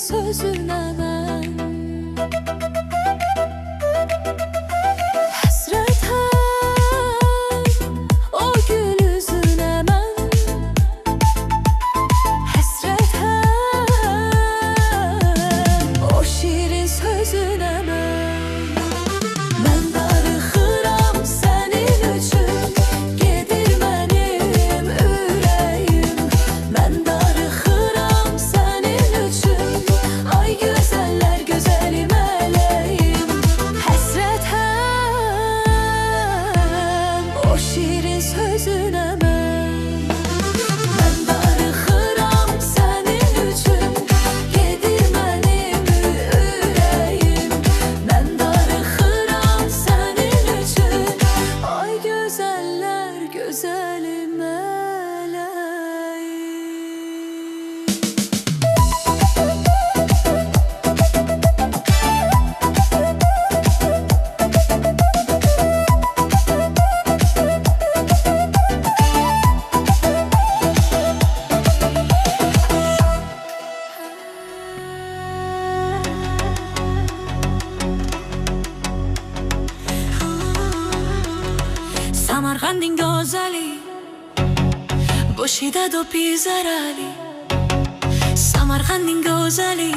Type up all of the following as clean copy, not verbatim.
sözüne ben Samarqanding go'zali boshida do'pi zarali Samarqanding go'zali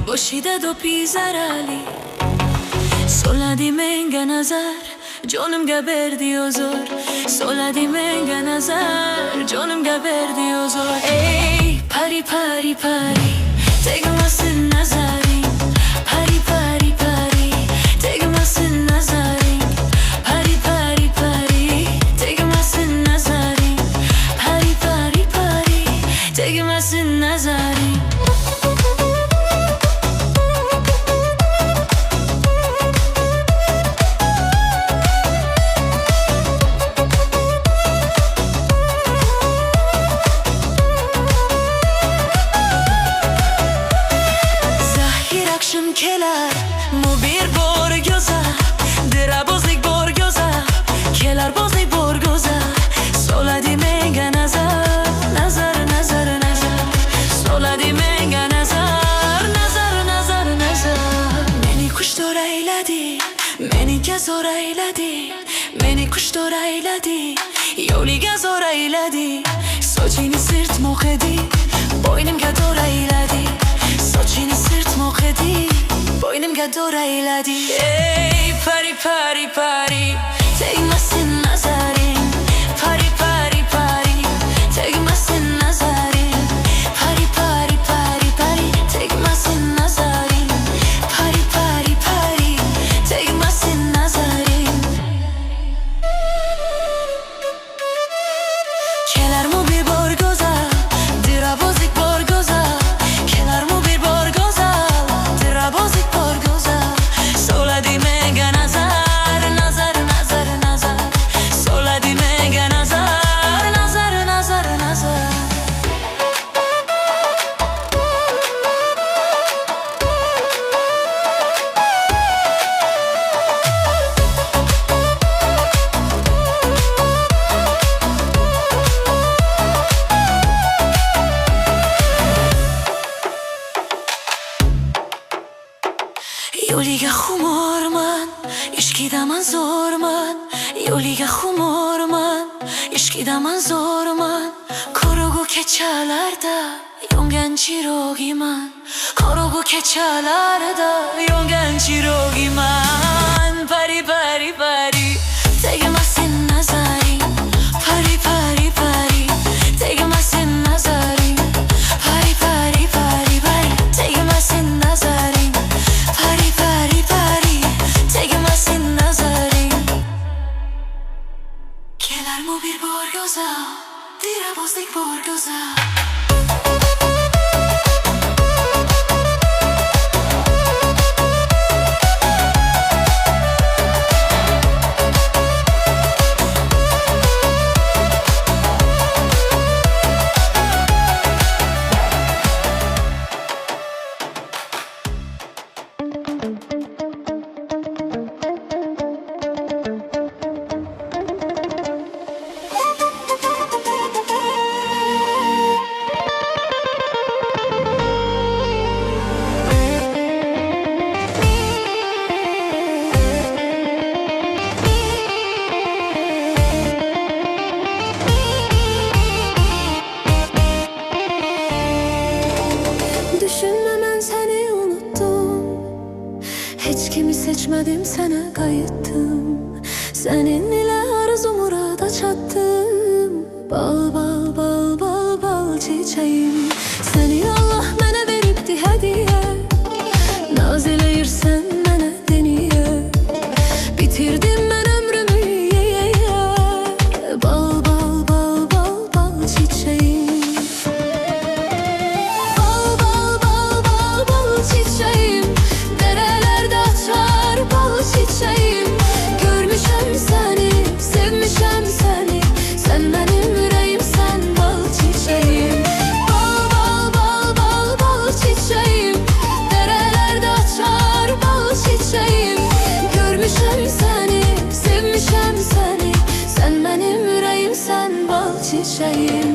boshida do'pi zarali Soladi menga nazar jonimga berdi huzur Soladi menga nazar jonimga berdi huzur Ey pari pari pari tegmasin nazaring Pari pari pari tegmasin nazaring Pari pari pari tegmasin nazaring Pari pari pari tegmasin nazaring kelar mu bir bor go'zal dirabozlik bor go'zal kelar bozlik bor go'zal soladi menga nazar nazar nazar nazar soladi menga nazar nazar nazar nazar meni qushtor ayladi meni gazor ayladi meni qushtor ayladi yo'liga zo'r ayladi sochini sirtmoq edi bo'ynimga do'r ayladi sochini sirtmoq edi bo'ynimga do'r ayladi Ey pari pari pari tegmasin nazaring Pari pari pari tegmasin nazaring Pari pari pari pari tegmasin nazaring Pari pari pari tegmasin nazaring kelarmu bir bor go'zal dirabozlik bor go'zal kelarmu bir bor go'zal dirabozlik bor go'zal soladi menga nazar nazar nazar nazar soladi menga nazar nazar nazar nazar yo'liga xumorman ishqidaman zo'rman yo'liga xumorman ishqidaman zo'rman qorong'u kechalarda yongan chirogiman qorong'u kechalarda yongan chirogiman pari pari pari tegmasin nazaring pari pari pari tegmasin nazaring pari pari pari pari tegmasin nazaring Pari pari pari tegmasin nazaring kelarmu bir bor go'zal dirabozlik bor go'zal Düşmədim sənə qayıtdım, səninlə arzu murada çatdım. Bal bal bal bal bal çiçeğim, səni Allah mənə veribdi hədiyyə. Naz eləyirsən mənə deniyə, bitirdim mən ömrümü yeyə. Bal bal bal bal bal çiçeğim, bal bal bal bal bal çiçeğim, derelerde açar bal çiçeğim. Görmüşəm səni, sevmişəm səni, sən mənim ürəyimsən bal çiçeğim. Bal bal bal bal bal çiçeğim, derelerde açar bal çiçeğim. Görmüşəm səni, sevmişəm səni, sən mənim ürəyimsən bal çiçeğim.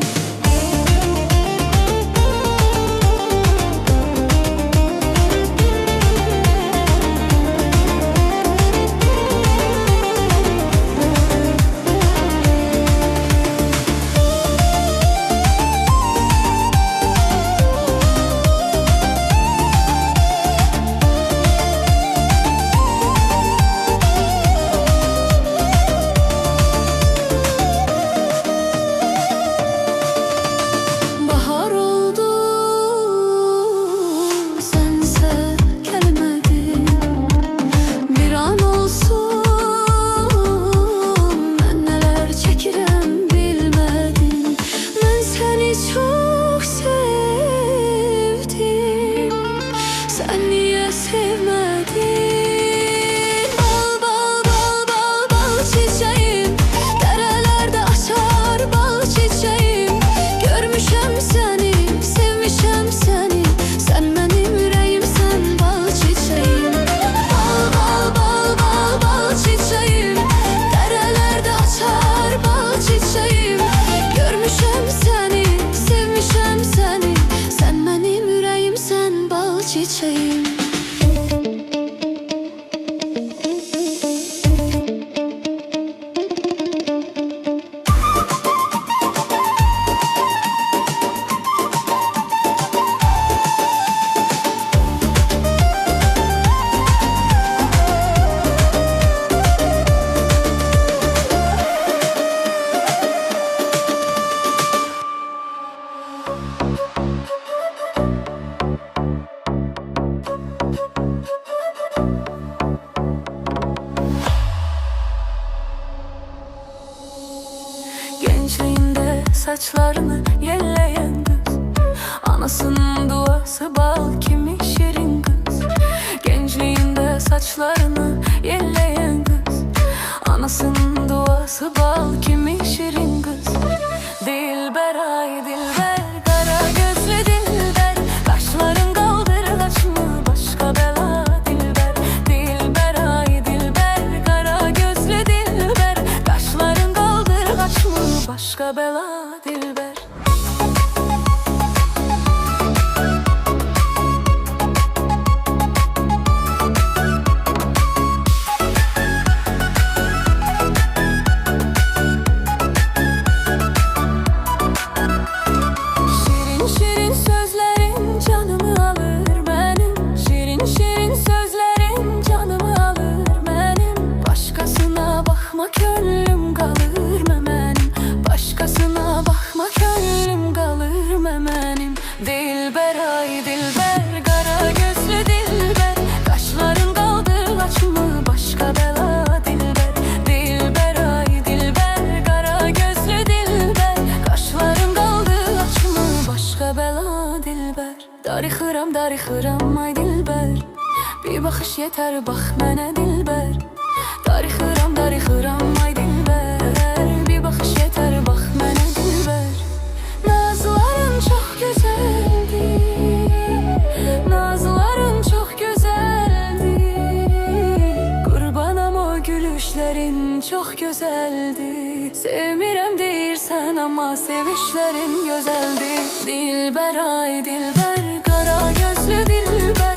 Bahar oldu, sense gelmedin. Bir an olsun ben neler çekirəm bilmedin. Ben seni çok sevdim, sen niye sevmedin? Bal bal bal bal bal çiçeğim, derelerde açar bal çiçeğim. Görmüşəm səni, sevmişəm səni, sən mənim ürəyimsən bal çiçeğim. Bal bal bal bal bal çiçeğim, derelerde açar bal çiçeğim. Görmüşəm səni, sevmişəm səni, sən mənim ürəyimsən bal çiçeğim. Gençliğinde saçlarını yelleyen kız, anasının duası bal kimi şirin kız. Gençliğinde saçlarını yelleyen kız, anasının duası bal kimi şirin kız. Dilber ay dilber, kara gözlü dilber, kaşların kaldırgaç mı başka bela dilber. Dilber ay dilber, kara gözlü dilber, kaşların kaldırgaç mı başka bela dilber. Şirin şirin sözlerin canımı alır benim, şirin şirin sözlerin canımı alır benim. Başkasına bakma gönlüm kalır memenim, başkasına bakma gönlüm kalır memenim. Dilber ay dilber, kara gözlü dilber, kaşların kaldırgaç mı başka bela dilber. Dilber ay dilber, kara gözlü dilber, kaşların kaldırgaç mı başka bela dilber. Darıxıram darıxıram ay dilber, bir bakış yeter bak mənə dilber. Darıxıram darıxıram ay dilber, bir bakış yeter bak mənə dilber. Nazların çok güzeldi, nazların çok güzeldi. Qurbanam o gülüşlerin çok güzeldi. Sevmirəm deyirsən ama sevişlerin güzeldi. Dilber ay dilber, kara gözlü dilber,